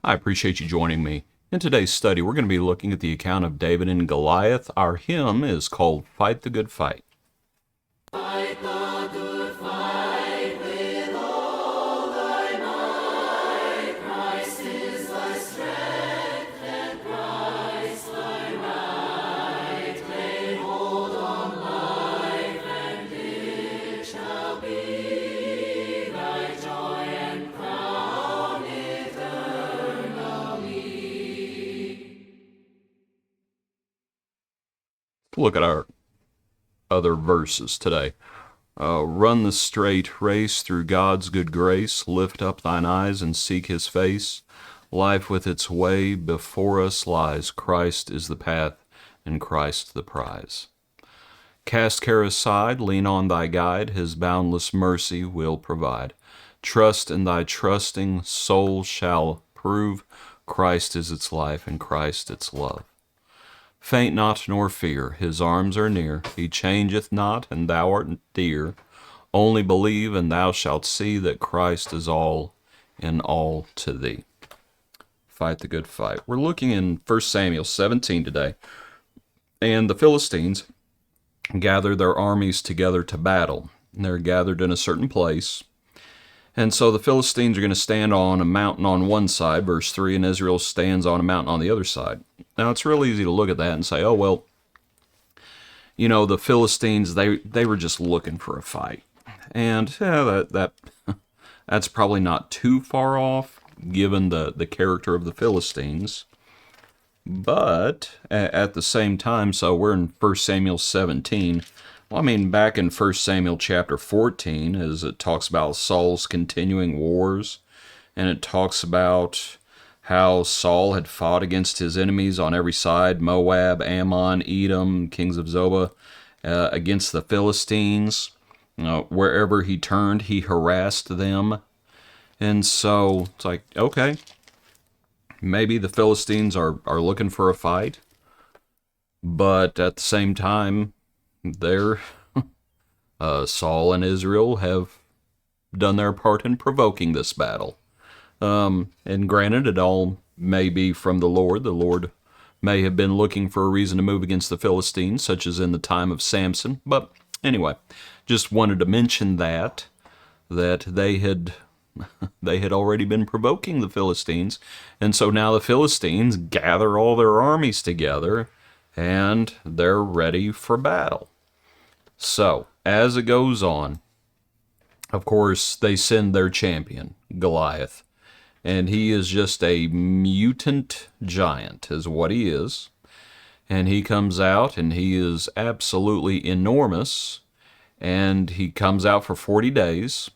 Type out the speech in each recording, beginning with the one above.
I appreciate you joining me. In today's study, we're going to be looking at the account of David and Goliath. Our hymn is called Fight the Good Fight. Fight the good fight with all thy might. Christ is thy strength and Christ thy right. Lay hold on life, and it shall be thy joy and crown eternally. Look at our other verses today. Run the straight race through God's good grace. Lift up thine eyes and seek his face. Life with its way before us lies. Christ is the path and Christ the prize. Cast care aside, lean on thy guide. His boundless mercy will provide. Trust in thy trusting soul shall prove. Christ is its life and Christ its love. Faint not nor fear, his arms are near. He changeth not, and thou art dear. Only believe, and thou shalt see that Christ is all in all to thee. Fight the good fight. We're looking in 1 Samuel 17 today. And the Philistines gather their armies together to battle. And they're gathered in a certain place. And so the Philistines are going to stand on a mountain on one side, verse 3, and Israel stands on a mountain on the other side. Now, it's real easy to look at that and say, oh, well, the Philistines, they were just looking for a fight. And that's probably not too far off, given the character of the Philistines. But at the same time, so we're in 1 Samuel 17. Well, back in 1 Samuel chapter 14, as it talks about Saul's continuing wars, and it talks about how Saul had fought against his enemies on every side, Moab, Ammon, Edom, kings of Zobah, against the Philistines. Wherever he turned, he harassed them. And so it's like, okay, maybe the Philistines are looking for a fight, but at the same time, Saul and Israel have done their part in provoking this battle. And granted, it all may be from the Lord. The Lord may have been looking for a reason to move against the Philistines, such as in the time of Samson. But anyway, just wanted to mention that they had already been provoking the Philistines. And so now the Philistines gather all their armies together, and they're ready for battle. So, as it goes on, of course, they send their champion, Goliath. And he is just a mutant giant, is what he is. And he comes out, and he is absolutely enormous. And he comes out for 40 days.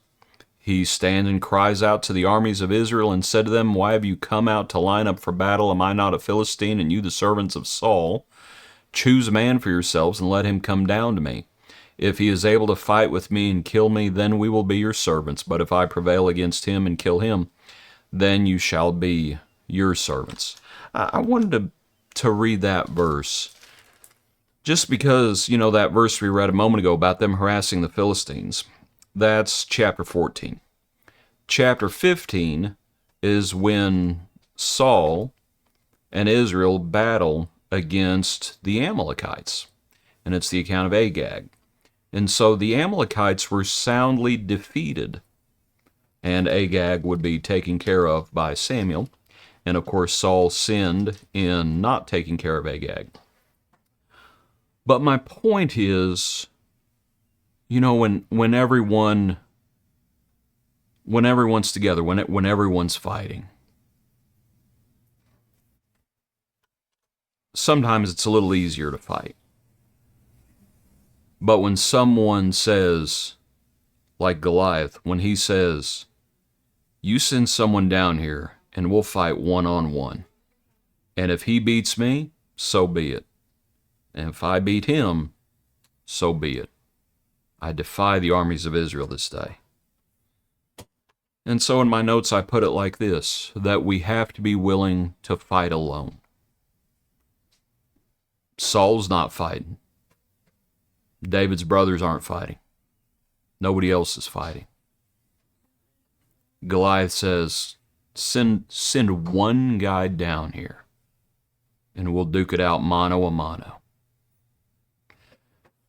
He stands and cries out to the armies of Israel and said to them, "Why have you come out to line up for battle? Am I not a Philistine, and you the servants of Saul? Choose a man for yourselves, and let him come down to me. If he is able to fight with me and kill me, then we will be your servants. But if I prevail against him and kill him, then you shall be your servants." I wanted to read that verse just because, that verse we read a moment ago about them harassing the Philistines. That's chapter 14. Chapter 15 is when Saul and Israel battle against the Amalekites. And it's the account of Agag. And so the Amalekites were soundly defeated, and Agag would be taken care of by Samuel. And of course, Saul sinned in not taking care of Agag. But my point is, when everyone's together, when everyone's fighting, sometimes it's a little easier to fight. But when someone says, like Goliath, when he says, "You send someone down here and we'll fight one-on-one. And if he beats me, so be it. And if I beat him, so be it. I defy the armies of Israel this day." And so in my notes I put it like this, that we have to be willing to fight alone. Saul's not fighting. David's brothers aren't fighting. Nobody else is fighting. Goliath says, Send one guy down here, and we'll duke it out mano a mano.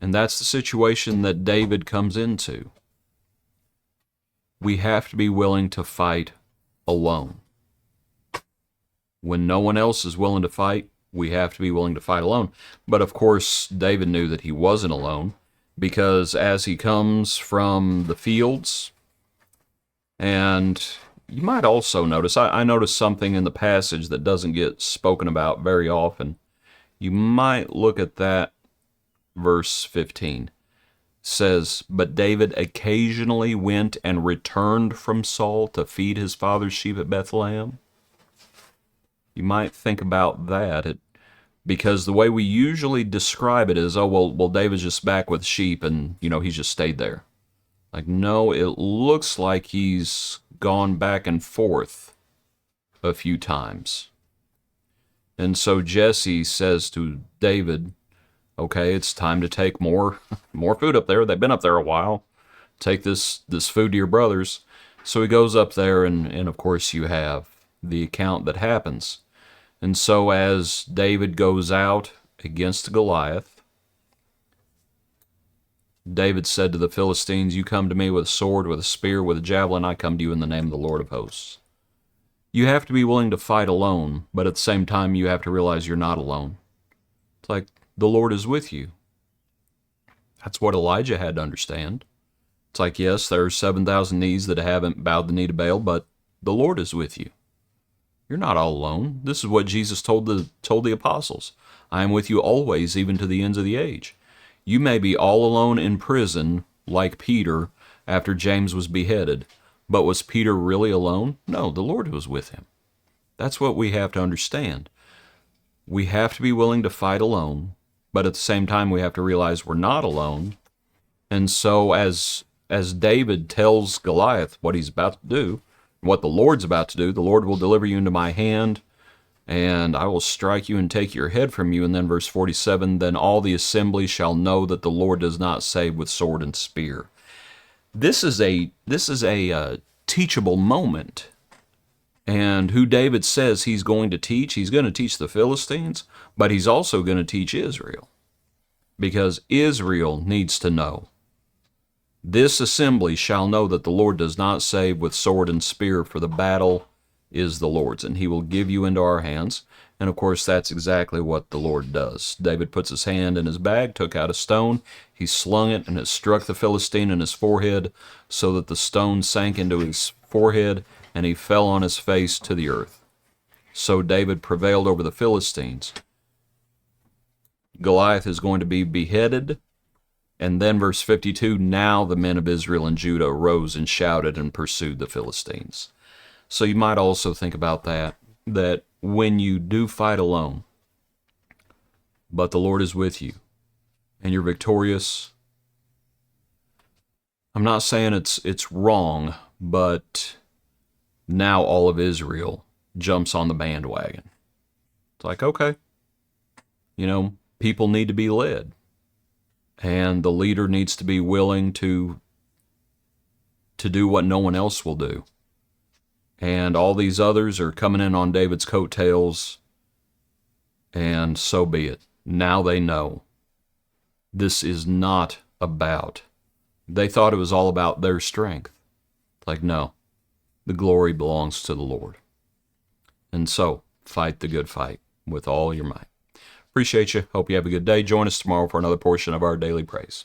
And that's the situation that David comes into. We have to be willing to fight alone. When no one else is willing to fight, we have to be willing to fight alone. But of course, David knew that he wasn't alone, because as he comes from the fields, and you might also notice, I noticed something in the passage that doesn't get spoken about very often. You might look at that verse 15. It says, "But David occasionally went and returned from Saul to feed his father's sheep at Bethlehem." You might think about that, because the way we usually describe it is, oh, well, David's just back with sheep and, he's just stayed there. Like, no, it looks like he's gone back and forth a few times. And so Jesse says to David, okay, it's time to take more food up there. They've been up there a while. Take this food to your brothers. So he goes up there, and of course you have the account that happens. And so as David goes out against Goliath, David said to the Philistines, "You come to me with a sword, with a spear, with a javelin. I come to you in the name of the Lord of hosts." You have to be willing to fight alone, but at the same time, you have to realize you're not alone. It's like the Lord is with you. That's what Elijah had to understand. It's like, yes, there are 7,000 knees that haven't bowed the knee to Baal, but the Lord is with you. You're not all alone. This is what Jesus told the apostles. "I am with you always, even to the ends of the age." You may be all alone in prison, like Peter, after James was beheaded. But was Peter really alone? No, the Lord was with him. That's what we have to understand. We have to be willing to fight alone, but at the same time, we have to realize we're not alone. And so as David tells Goliath what he's about to do, what the Lord's about to do, the Lord will deliver you into my hand, and I will strike you and take your head from you. And then verse 47, "Then all the assembly shall know that the Lord does not save with sword and spear." This is a teachable moment. And who David says he's going to teach the Philistines, but he's also going to teach Israel. Because Israel needs to know. "This assembly shall know that the Lord does not save with sword and spear, for the battle is the Lord's, and he will give you into our hands." And of course, that's exactly what the Lord does. David puts his hand in his bag, took out a stone, he slung it, and it struck the Philistine in his forehead, so that the stone sank into his forehead, and he fell on his face to the earth. So David prevailed over the Philistines. Goliath is going to be beheaded. And then verse 52, "Now the men of Israel and Judah arose and shouted and pursued the Philistines." So you might also think about that when you do fight alone, but the Lord is with you, and you're victorious. I'm not saying it's wrong, but now all of Israel jumps on the bandwagon. It's like, okay, people need to be led. And the leader needs to be willing to do what no one else will do. And all these others are coming in on David's coattails, and so be it. Now they know. This is not about. They thought it was all about their strength. Like, no, the glory belongs to the Lord. And so, fight the good fight with all your might. Appreciate you. Hope you have a good day. Join us tomorrow for another portion of our daily praise.